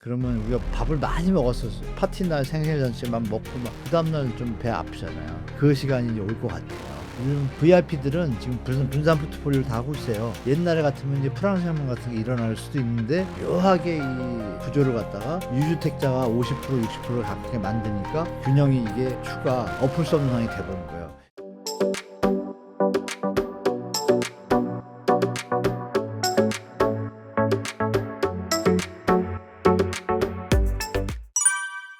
그러면 우리가 밥을 많이 먹었어. 파티날 생일 잔치만 먹고 막 그다음 날 좀 배 아프잖아요. 그 시간이 이제 올 것 같아요. 요즘 VIP들은 지금 분산 포트폴리오를 다 하고 있어요. 옛날에 같으면 이제 프랑스 혁명 같은 게 일어날 수도 있는데 묘하게 이 구조를 갖다가 유주택자가 50% 60%를 갖게 만드니까 균형이 이게 추가 엎을 수 없는 상황이 돼버린 거예요.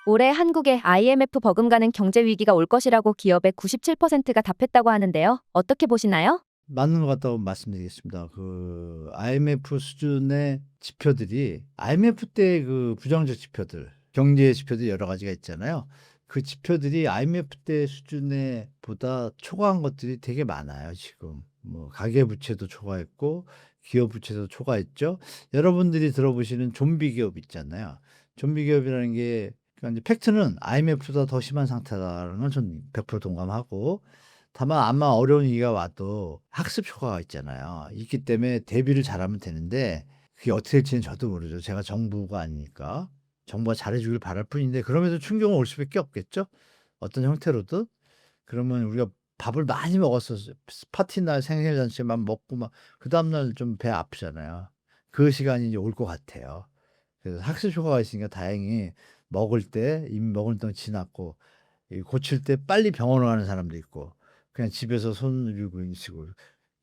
올해 한국에 IMF 버금가는 경제 위기가 올 것이라고 기업의 97%가 답했다고 하는데요. 어떻게 보시나요? 맞는 것 같다고 말씀드리겠습니다. 그 IMF 수준의 지표들이 IMF 때 그 부정적 지표들, 경제 지표들이 여러 가지가 있잖아요. 그 지표들이 IMF 때 수준에 보다 초과한 것들이 되게 많아요, 지금. 뭐 가계 부채도 초과했고 기업 부채도 초과했죠. 여러분들이 들어보시는 좀비 기업 있잖아요. 좀비 기업이라는 게 그러니까 이제 팩트는 IMF보다 더 심한 상태다라는 건 전 100% 동감하고 다만 아마 어려운 위기가 와도 학습 효과가 있잖아요. 있기 때문에 대비를 잘하면 되는데 그게 어떻게 될지는 저도 모르죠. 제가 정부가 아니니까. 정부가 잘해 주길 바랄 뿐인데 그럼에도 충격은 올 수밖에 없겠죠. 어떤 형태로든. 그러면 우리가 밥을 많이 먹었어. 파티날 생일 잔치만 먹고 막 그다음 날 좀 배 아프잖아요. 그 시간이 이제 올 것 같아요. 그래서 학습 효과가 있으니까 다행히 먹을 때 이미 먹을 동안 지났고 이 고칠 때 빨리 병원을 가는 사람도 있고 그냥 집에서 손 들고 있고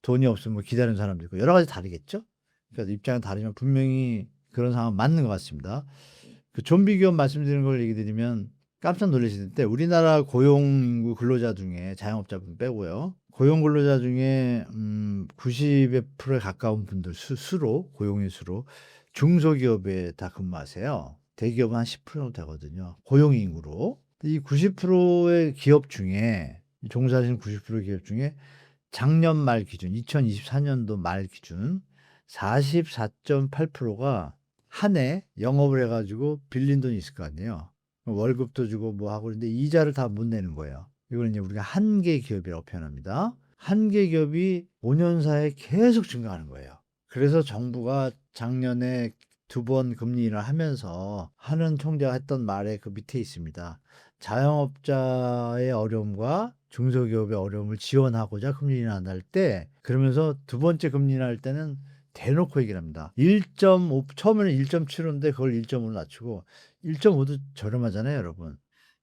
돈이 없으면 뭐 기다리는 사람도 있고 여러 가지 다르겠죠. 그래서 입장이 다르지만 분명히 그런 상황 맞는 것 같습니다. 그 좀비 기업 말씀드리는 걸 얘기 드리면 깜짝 놀라실 텐데 우리나라 고용 인구 근로자 중에 자영업자분 빼고요. 고용 근로자 중에 90%에 가까운 분들 수로 고용인 수로 중소기업에 다 근무하세요. 대기업은 한 10% 정도 되거든요. 고용 인구로. 이 90%의 기업 중에 종사하시는 90% 기업 중에 작년 말 기준 2024년도 말 기준 44.8%가 한 해 영업을 해 가지고 빌린 돈이 있을 거 아니에요. 월급도 주고 뭐 하고 그런데 이자를 다 못 내는 거예요. 이걸 이제 우리가 한계 기업이라고 표현합니다. 한계 기업이 5년 사이에 계속 증가하는 거예요. 그래서 정부가 작년에 2번 금리 인하를 하면서 하는 총재가 했던 말에 그 밑에 있습니다. 자영업자의 어려움과 중소기업의 어려움을 지원하고자 금리 인하할 때 그러면서 두 번째 금리 인하할 때는 대놓고 얘기를 합니다. 1.5 처음에는 1.75인데 그걸 1.5로 낮추고 1.5도 저렴하잖아요, 여러분.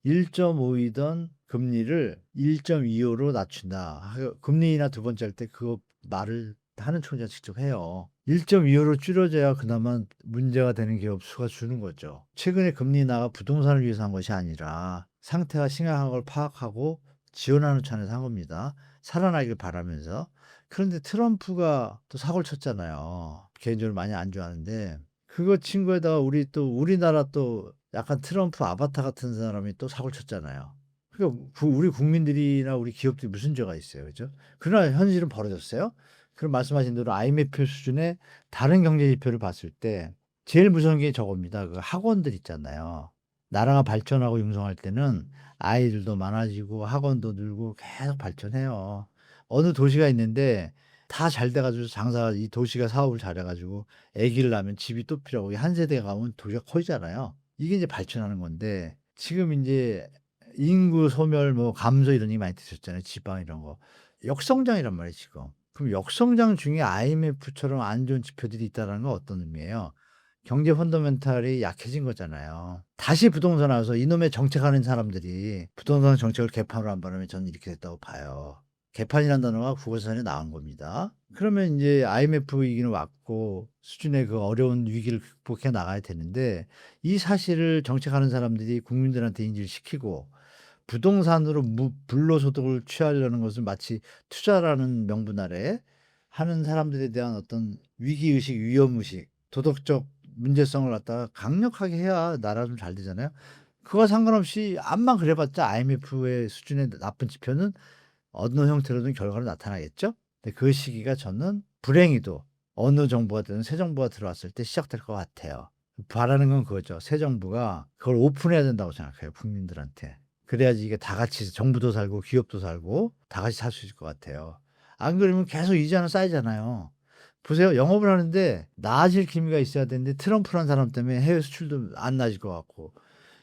1.5이던 금리를 1.25로 낮춘다. 금리 인하 두 번째 할 때 그거 말을 하는 총재가 직접 해요. 1.25로 줄여져야 그나마 문제가 되는 기업 수가 주는 거죠. 최근에 금리 인하가 부동산을 위해서 한 것이 아니라 상태가 심각한 걸 파악하고 지원하는 차원에서 한 겁니다. 살아나길 바라면서. 그런데 트럼프가 또 사고를 쳤잖아요. 개인적으로 많이 안 좋아하는데 그거 친 거에다가 우리나라 또 약간 트럼프 아바타 같은 사람이 또 사고를 쳤잖아요. 그러니까 우리 국민들이나 우리 기업들이 무슨 죄가 있어요, 그죠? 그러나 현실은 벌어졌어요. 그럼 말씀하신 대로 IMF 수준의 다른 경제 지표를 봤을 때 제일 무서운 게 저겁니다. 그 학원들 있잖아요. 나라가 발전하고 융성할 때는 아이들도 많아지고 학원도 늘고 계속 발전해요. 어느 도시가 있는데 다 잘 돼 가지고 이 도시가 사업을 잘해 가지고 아기를 낳으면 집이 또 필요하고 한 세대가 가면 도시가 커지잖아요. 이게 이제 발전하는 건데 지금 인제 인구 소멸 뭐 감소 이런 얘기 많이 드셨잖아요. 지방 이런 거. 역성장이란 말이에요 지금. 그럼 역성장 중에 IMF처럼 안 좋은 지표들이 있다라는 건 어떤 의미예요? 경제 펀더멘탈이 약해진 거잖아요. 다시 부동산 와서 이놈의 정책하는 사람들이 부동산 정책을 개판으로 한 바람에 저는 이렇게 됐다고 봐요. 개판이라는 단어가 국어사전에 나온 겁니다. 그러면 인제 IMF 위기는 왔고 수준의 그 어려운 위기를 극복해 나가야 되는데 이 사실을 정책하는 사람들이 국민들한테 인지를 시키고 부동산으로 불로소득을 취하려는 것을 마치 투자라는 명분 아래 하는 사람들에 대한 어떤 위기의식, 위험의식, 도덕적 문제성을 갖다가 강력하게 해야 나라가 좀 잘 되잖아요. 그거와 상관없이 암만 그래 봤자 IMF의 수준의 나쁜 지표는 어느 형태로든 결과로 나타나겠죠. 근데 그 시기가 저는 불행히도 어느 정부가 되든 새 정부가 들어왔을 때 시작될 것 같아요. 바라는 건 그거죠. 새 정부가 그걸 오픈해야 된다고 생각해요, 국민들한테. 그래야지 이게 다 같이 정부도 살고 기업도 살고 다 같이 살 수 있을 것 같아요. 안 그러면 계속 이자는 쌓이잖아요. 보세요. 영업을 하는데 나아질 기미가 있어야 되는데 트럼프라는 사람 때문에 해외 수출도 안 나아질 것 같고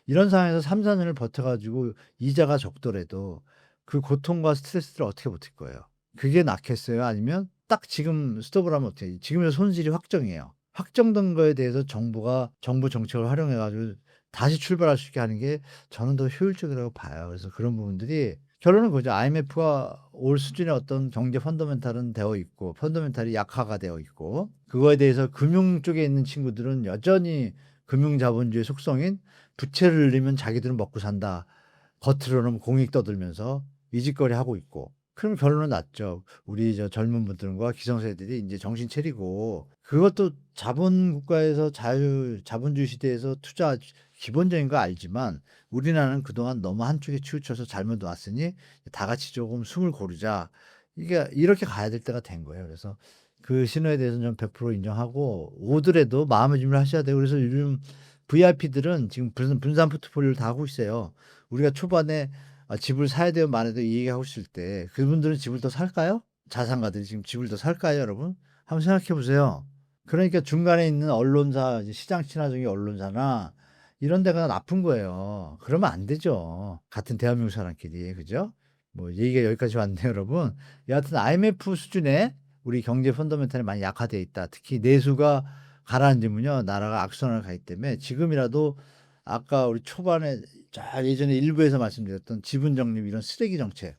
이런 상황에서 3-4 년을 버텨 가지고 이자가 적더라도 그 고통과 스트레스를 어떻게 버틸 거예요? 그게 낫겠어요? 아니면 딱 지금 스톱을 하면 어떻게 해요? 지금의 손실이 확정이에요. 확정된 거에 대해서 정부가 정부 정책을 활용해 가지고 다시 출발할 수 있게 하는 게 저는 더 효율적이라고 봐요. 그래서 그런 부분들이 결론은 그거죠. IMF가 올 수준의 어떤 경제 펀더멘탈은 되어 있고 펀더멘탈이 약화가 되어 있고 그거에 대해서 금융 쪽에 있는 친구들은 여전히 금융 자본주의 속성인 부채를 늘리면 자기들은 먹고 산다. 겉으로는 공익 떠들면서 이짓거리하고 있고. 그럼 결론은 났죠. 우리 저 젊은 분들과 기성세대들이 인제 정신 차리고 그것도 자본 국가에서 자본주의 시대에서 투자 기본적인 거 알지만 우리나라는 그동안 너무 한쪽에 치우쳐서 잘못 왔으니 다 같이 조금 숨을 고르자. 이게 이렇게 가야 될 때가 된 거예요. 그래서 그 신호에 대해서는 저는 100% 인정하고 오더라도 마음의 준비를 하셔야 돼요. 그래서 요즘 VIP들은 지금 분산 포트폴리오를 다 하고 있어요. 우리가 초반에 집을 사야 돼요 말아야 돼요 이 얘기하고 있을 때 그분들은 집을 더 살까요? 자산가들이 지금 집을 더 살까요 여러분? 한번 생각해 보세요. 그러니까 중간에 있는 언론사 이제 시장 친화적인 언론사나 이런 데가 나쁜 거예요. 그러면 안 되죠. 같은 대한민국 사람끼리. 그죠? 뭐 얘기가 여기까지 왔네요 여러분. 여하튼 IMF 수준의 우리 경제 펀더멘탈이 많이 약화되어 있다. 특히 내수가 가라앉으면요 나라가 악순환을 가기 때문에 지금이라도 아까 우리 초반에 예전에 일부에서 말씀드렸던 지분 적립 이런 쓰레기 정책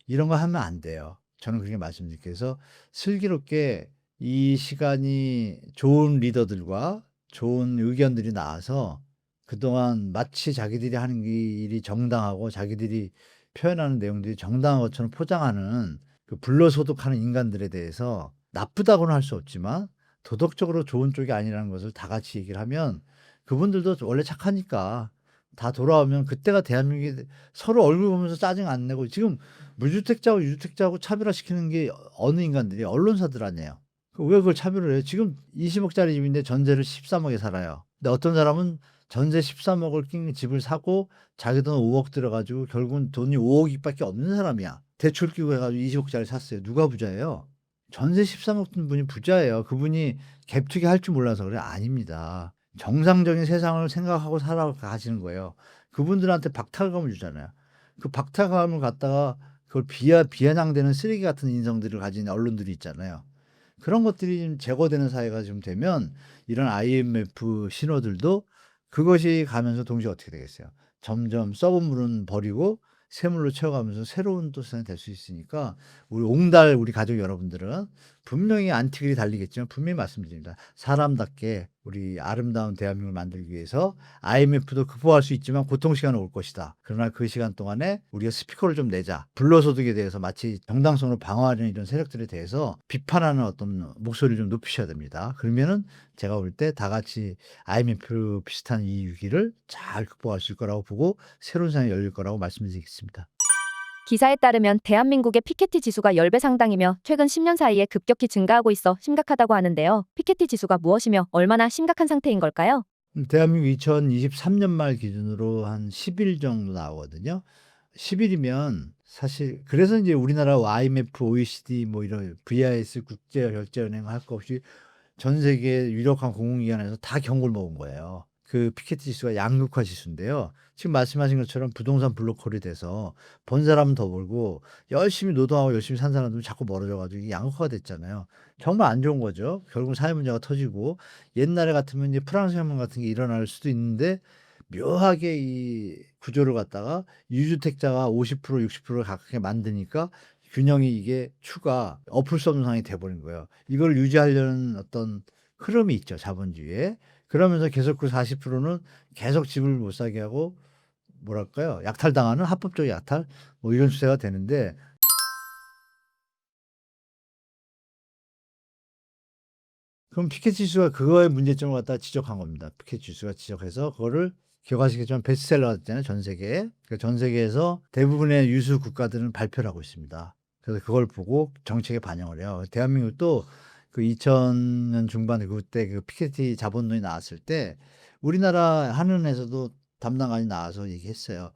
이런 거 하면 안 돼요. 저는 그렇게 말씀드릴게요. 그래서 슬기롭게 이 시간이 좋은 리더들과 좋은 의견들이 나와서 그동안 마치 자기들이 하는 일이 정당하고 자기들이 표현하는 내용들이 정당한 것처럼 포장하는 그 불로소득하는 인간들에 대해서 나쁘다고는 할 수 없지만 도덕적으로 좋은 쪽이 아니라는 것을 다 같이 얘기를 하면 그분들도 원래 착하니까 다 돌아오면 그때가 대한민국이 서로 얼굴 보면서 짜증 안 내고 지금 무주택자하고 유주택자하고 차별화시키는 게 어느 인간들이 언론사들 아니에요. 왜 그걸 차별을 해요? 지금 20억 짜리 집인데 전세를 13억에 살아요. 근데 어떤 사람은 전세 13억을 낀 집을 사고 자기 돈 5억 들어 가지고 결국은 돈이 5억 밖에 없는 사람이야. 대출 끼고 해 가지고 20억 짜리 샀어요. 누가 부자예요? 전세 13억 든 분이 부자예요. 그분이 갭투기 할 줄 몰라서 그래요? 아닙니다. 정상적인 세상을 생각하고 살아가시는 거예요. 그분들한테 박탈감을 주잖아요. 그 박탈감을 갖다가 그걸 비아냥대는 쓰레기 같은 인성들을 가진 언론들이 있잖아요. 그런 것들이 좀 제거되는 사회가 좀 되면 이런 IMF 신호들도 그것이 가면서 동시에 어떻게 되겠어요? 점점 썩은 물은 버리고 새물로 채워가면서 새로운 또 세상이 될 수 있으니까 우리 옹달 우리 가족 여러분들은 분명히 안티글이 달리겠지만 분명히 말씀드립니다. 사람답게 우리 아름다운 대한민국을 만들기 위해서 IMF도 극복할 수 있지만 고통 시간은 올 것이다. 그러나 그 시간 동안에 우리가 스피커를 좀 내자. 불로소득에 대해서 마치 정당성을 방어하려는 이런 세력들에 대해서 비판하는 어떤 목소리를 좀 높이셔야 됩니다. 그러면은 제가 볼 때 다 같이 IMF 비슷한 이 위기를 잘 극복할 수 있을 거라고 보고 새로운 세상이 열릴 거라고 말씀드리겠습니다. 기사에 따르면 대한민국의 피케티 지수가 10배 상당이며 최근 10년 사이에 급격히 증가하고 있어 심각하다고 하는데요. 피케티 지수가 무엇이며 얼마나 심각한 상태인 걸까요? 대한민국 2023년 말 기준으로 한 10일 정도 나오거든요. 10일이면 사실 그래서 이제 우리나라 IMF, OECD 뭐 이런 VIS 국제결제은행 할 거 없이 전 세계 유력한 공공기관에서 다 경고를 먹은 거예요. 그 피케티 지수가 양극화 지수인데요. 지금 말씀하신 것처럼 부동산 블록홀이 돼서 번 사람은 더 벌고 열심히 노동하고 열심히 산 사람들은 자꾸 멀어져 가지고 이게 양극화가 됐잖아요. 정말 안 좋은 거죠. 결국 사회 문제가 터지고 옛날에 같으면 이제 프랑스 혁명 같은 게 일어날 수도 있는데 묘하게 이 구조를 갖다가 유주택자가 50% 60%를 가깝게 만드니까 균형이 이게 추가 엎을 수 없는 상황이 돼 버린 거예요. 이걸 유지하려는 어떤 흐름이 있죠, 자본주의에. 그러면서 계속 그 40%는 계속 집을 못 사게 하고 뭐랄까요? 약탈당하는 합법적 약탈 뭐 이런 추세가 되는데 그럼 피케 지수가 그거의 문제점을 갖다가 지적한 겁니다. 피케 지수가 지적해서 그거를 기억하시겠지만 베스트셀러가 됐잖아요, 전 세계에. 그 전 세계에서 대부분의 유수 국가들은 발표를 하고 있습니다. 그래서 그걸 보고 정책에 반영을 해요. 대한민국도 그 2000년 중반에 그때 그 피케티 자본론이 나왔을 때 우리나라 한은에서도 담당관이 나와서 얘기했어요.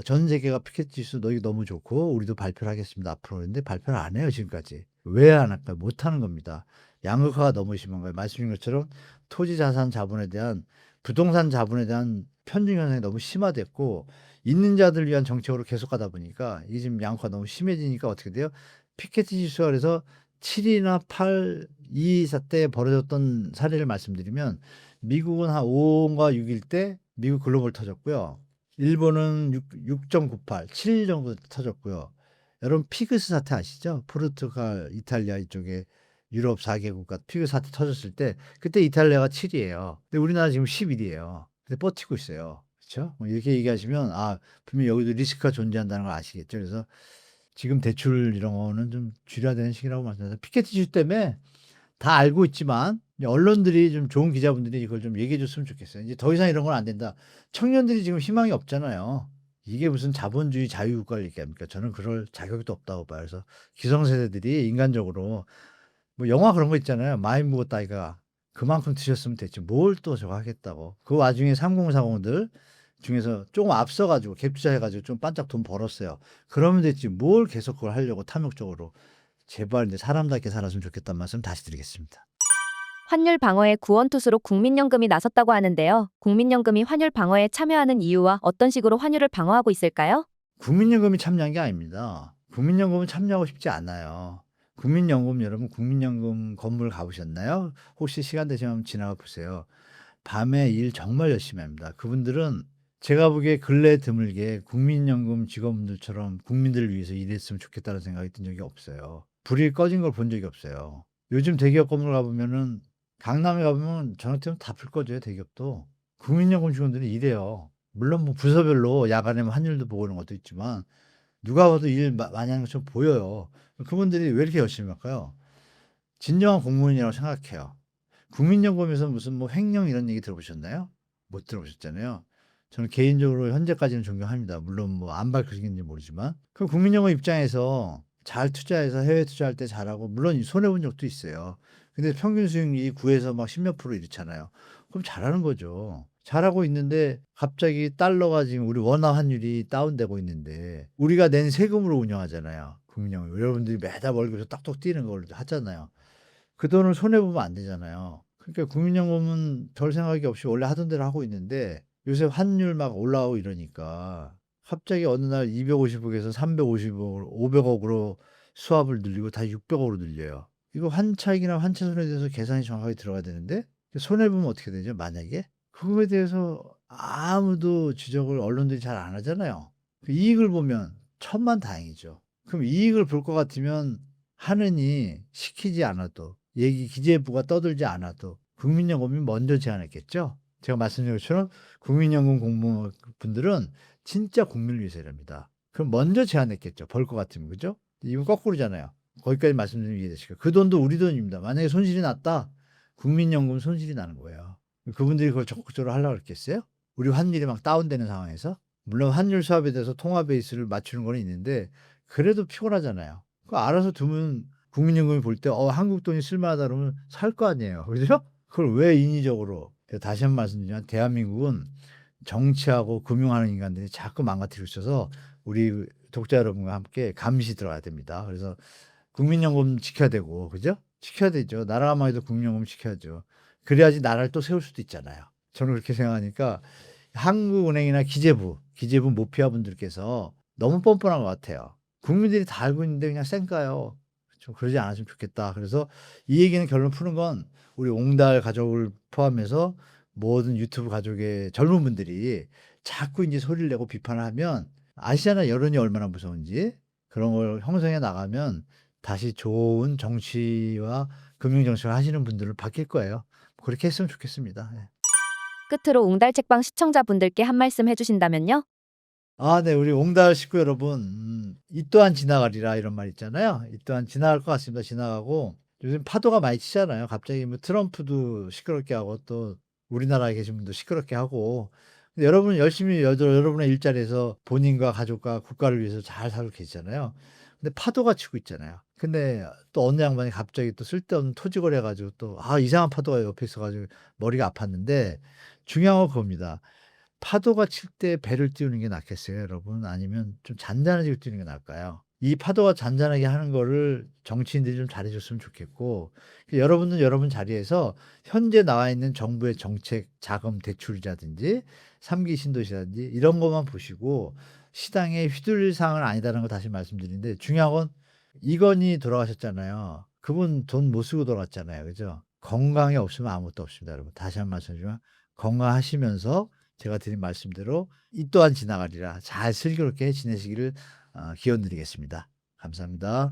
전 세계가 피케 지수 너무 좋고 우리도 발표를 하겠습니다 앞으로. 근데 발표를 안 해요 지금까지. 왜 안 할까요? 못 하는 겁니다. 양극화가 너무 심한 거예요. 말씀드린 것처럼 토지 자산 자본에 대한 부동산 자본에 대한 편중 현상이 너무 심화됐고 있는 자들을 위한 정책으로 계속 가다 보니까 이게 지금 양극화가 너무 심해지니까 어떻게 돼요? 피케티 지수가 그래서 7이나 8 이 때 벌어졌던 사례를 말씀드리면 미국은 한 5과 6일 때 미국 글로벌 터졌고요. 일본은 6.98, 7 정도 터졌고요. 여러분 피그스 사태 아시죠? 포르투갈, 이탈리아 이쪽에 유럽 4개국가 피그스 사태 터졌을 때 그때 이탈리아가 7이에요. 근데 우리나라 지금 11이에요. 근데 버티고 있어요. 그렇죠? 뭐 이렇게 얘기하시면 분명히 여기도 리스크가 존재한다는 걸 아시겠죠? 그래서 지금 대출 이런 거는 좀 줄여야 되는 시기라고 말씀드려요. 피케티 지수 때문에 다 알고 있지만 언론들이 좀 좋은 기자분들이 이걸 좀 얘기해 줬으면 좋겠어요. 이제 더 이상 이런 건 안 된다. 청년들이 지금 희망이 없잖아요. 이게 무슨 자본주의 자유국가를 얘기합니까? 저는 그럴 자격도 없다고 봐요. 그래서 기성세대들이 인간적으로 뭐 영화 그런 거 있잖아요. 마이 무엇다이가 그만큼 드셨으면 됐지. 뭘 또 저거 하겠다고. 그 와중에 3040들 중에서 조금 앞서가지고 갭 투자해가지고 좀 반짝 돈 벌었어요. 그러면 됐지. 뭘 계속 그걸 하려고 탐욕적으로. 제발 이제 사람답게 살았으면 좋겠다는 말씀 다시 드리겠습니다. 환율 방어에 구원투수로 국민연금이 나섰다고 하는데요. 국민연금이 환율 방어에 참여하는 이유와 어떤 식으로 환율을 방어하고 있을까요? 국민연금이 참여한 게 아닙니다. 국민연금은 참여하고 싶지 않아요. 국민연금 여러분 국민연금 건물 가보셨나요? 혹시 시간 되시면 한번 지나가 보세요. 밤에 일 정말 열심히 합니다. 그분들은 제가 보기에 근래 드물게 국민연금 직원분들처럼 국민들을 위해서 일했으면 좋겠다는 생각이 든 적이 없어요. 불이 꺼진 걸 본 적이 없어요. 요즘 대기업 건물 가보면은 강남에 가보면 저 같으면 다 불 꺼져요, 대기업도. 국민연금 직원들이 일해요. 물론 뭐 부서별로 야간에 뭐 환율도 보고 이런 것도 있지만 누가 봐도 일 많이 하는 것처럼 보여요. 그분들이 왜 이렇게 열심히 할까요? 진정한 공무원이라고 생각해요. 국민연금에서 무슨 뭐 횡령 이런 얘기 들어보셨나요? 못 들어보셨잖아요. 저는 개인적으로 현재까지는 존경합니다. 물론 뭐 안 밝혀지는지 모르지만. 그럼 국민연금 입장에서 잘 투자해서 해외 투자할 때 잘하고 물론 손해 본 적도 있어요. 근데 평균 수익률이 9에서 막 10 몇 프로 이렇잖아요. 그럼 잘하는 거죠. 잘하고 있는데 갑자기 달러가 지금 우리 원화 환율이 다운되고 있는데 우리가 낸 세금으로 운영하잖아요. 국민연금. 여러분들이 매달 월급에서 딱딱 뛰는 걸 하잖아요. 그 돈을 손해 보면 안 되잖아요. 그러니까 국민연금은 별 생각이 없이 원래 하던 대로 하고 있는데 요새 환율 막 올라가고 이러니까 갑자기 어느 날 250억에서 350억, 500억으로 수합을 늘리고 다시 600억으로 늘려요. 이거 환차익이나 환차손에 대해서 계산이 정확하게 들어가야 되는데 손해 보면 어떻게 되죠? 만약에 그거에 대해서 아무도 지적을 언론들이 잘 안 하잖아요. 그 이익을 보면 천만다행이죠. 그럼 이익을 볼 것 같으면 하느니 시키지 않아도 기재부가 떠들지 않아도 국민연금이 먼저 제안했겠죠. 제가 말씀드린 것처럼 국민연금 공무원분들은 진짜 국민을 위해서 일합니다. 그럼 먼저 제안했겠죠. 벌 것 같으면 그죠? 이건 거꾸로잖아요. 거기까지 말씀드리면 이해되실까요? 그 돈도 우리 돈입니다. 만약에 손실이 났다. 국민연금 손실이 나는 거예요. 그분들이 그걸 적극적으로 하려고 그랬겠어요? 우리 환율이 막 다운되는 상황에서? 물론 환율 수합에 대해서 통화 베이스를 맞추는 건 있는데 그래도 피곤하잖아요. 그 알아서 두면 국민연금이 볼 때 한국 돈이 쓸만하다 그러면 살 거 아니에요. 그죠? 그걸 왜 인위적으로 다시 한 번 말씀드리면 대한민국은 정치하고 금융하는 인간들이 자꾸 망가뜨리고 있어서 우리 독자 여러분과 함께 감시 들어가야 됩니다. 그래서 국민연금 지켜야 되고 그죠? 지켜야 되죠. 나라가 망해도 국민연금 지켜야죠. 그래야지 나라를 또 세울 수도 있잖아요. 저는 그렇게 생각하니까 한국은행이나 기재부 모피아 분들께서 너무 뻔뻔한 것 같아요. 국민들이 다 알고 있는데 그냥 쌩까요. 좀 그러지 않았으면 좋겠다. 그래서 이 얘기는 결론 푸는 건 우리 옹달 가족을 포함해서 모든 유튜브 가족의 젊은 분들이 자꾸 이제 소리를 내고 비판을 하면 아시잖아요. 여론이 얼마나 무서운지. 그런 걸 형성해 나가면 다시 좋은 정치와 금융정책을 하시는 분들을 바뀔 거예요. 그렇게 했으면 좋겠습니다. 예. 끝으로 웅달책방 시청자분들께 한 말씀 해주신다면요? 네. 우리 옹달 식구 여러분, 이 또한 지나가리라 이런 말 있잖아요. 이 또한 지나갈 것 같습니다. 지나가고 요즘 파도가 많이 치잖아요. 갑자기 뭐 트럼프도 시끄럽게 하고 또 우리나라에 계신 분도 시끄럽게 하고. 근데 여러분은 열심히 여러분의 일자리에서 본인과 가족과 국가를 위해서 잘 살고 계시잖아요. 근데 파도가 치고 있잖아요. 근데 또 어느 양반이 갑자기 또 쓸데없는 토직을 해 가지고 또 이상한 파도가 옆에 있어 가지고 머리가 아팠는데 중요한 건 그겁니다. 파도가 칠 때 배를 띄우는 게 낫겠어요, 여러분? 아니면 좀 잔잔해지게 띄우는 게 나을까요? 이 파도가 잔잔하게 하는 거를 정치인들이 좀 잘해 줬으면 좋겠고, 여러분은 여러분 자리에서 현재 나와 있는 정부의 정책, 자금 대출이라든지 3기 신도시라든지 이런 것만 보시고 시당에 휘둘릴 사항은 아니다라는 거 다시 말씀드리는데, 중요한 건 이건희 돌아가셨잖아요. 그분 돈 못 쓰고 돌아갔잖아요. 그죠? 건강이 없으면 아무것도 없습니다, 여러분. 다시 한 번 말씀드리지만 건강하시면서 제가 드린 말씀대로 이 또한 지나가리라 잘 슬기롭게 지내시기를 기원 드리겠습니다. 감사합니다.